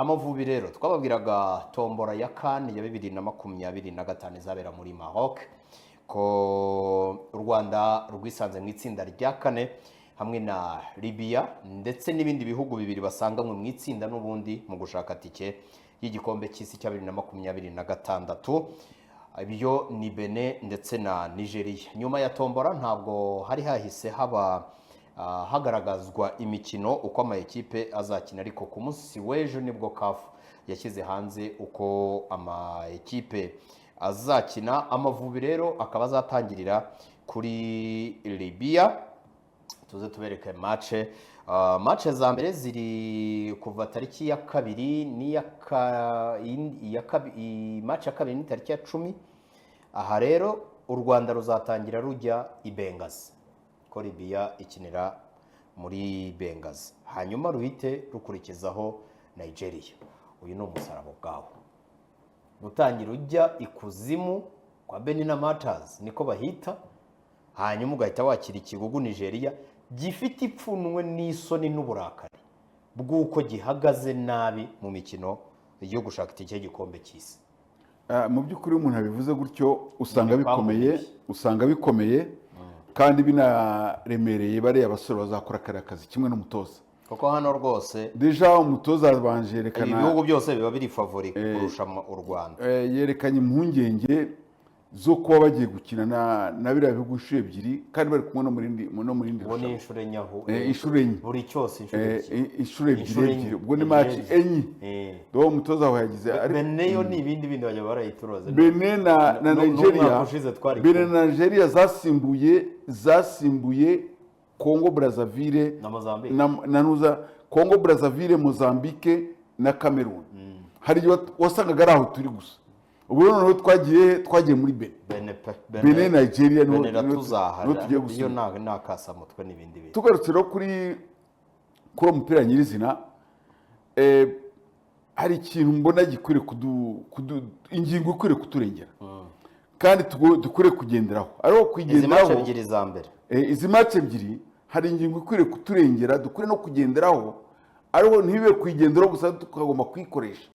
Amavubi rero twababwiraga tombora ya CAN ya 2025 izabera muri Maroc ko u Rwanda rwisanze mu itsinda rya kane hamwe na Libya ndetse n'ibindi bihugu bibiri basanganywe mu itsinda n'ubundi mu gushaka tike y'igikombe cy'isi cya 2026. Ibyo ni Benin ndetse na Nigeria. Nyuma ya tombora ntabwo hari hahise haba hagaragazwa imikino uko ama ekipe azakina, ariko ku munsi w'ejo nibwo CAF yashyize hanze uko ama ekipe azakina. Amavubi rero akaba azatangirira kuri Libya. Tuze tubereke match za mbere ziri kuva tariki ya kabiri match ya kabiri ni tariki ya 10. Aha rero u Rwanda ruzatangira rujya i Benghazi ko Libya ikinira muri Benghazi, hanyuma ruhite rukurikizaho Nigeria. Uyu ni umusarabo bwawo, gutangira ujya ikuzimu kwa Benina Matters niko bahita, hanyuma ugahita wakira ikigugu Nigeria gifite ipfunwe n'isoni n'uburakari bw'uko gihagaze nabi mu mikino yo gushaka itike y'igikombe cy'isi. Mu by'ukuri umuntu abivuze gutyo usanga bikomeye kandi binaremereye bariya abasore bazakora kariya kazi kimwe n'umutoza, kuko hano rwose deja umutoza abanje yerekana ibihugu byose biba biri favori kurusha u Rwanda. Yerekanye impungenge zo kuba bagiye gukina na biriya bihugu inshuro ebyiri kandi bari kumwe no muri indi ni inshuro enyaho buri cyose inshuro ebyiri ubwo ni match enye. Do umutoza aho yagize Benin yo ni ibindi bajya barayituroza. Benin na Nigeria, Benin na Nigeria zasimbuye Congo Brazzaville na Mozambique Congo Brazzaville, Mozambique na Cameroon. Hari wasangaga ari aho turi gusa. Ubu noneho twagiye muri Benin Nigeria no tugiye gusa iyo nakasa mutwe n'ibindi bintu. Tugarutse rero kuri umupira nyirizina, hari ikintu mbona gikwiriye ingingo ikwiriye kuturengera kandi dukwiriye kugenderaho, ariho kugenderaho izi match ebyiri. Hari ingingo ikwiriye kuturengera, dukwiriye no kugenderaho, ariho ntibibe kuyigenderaho gusa tukagomba kuyikoresha.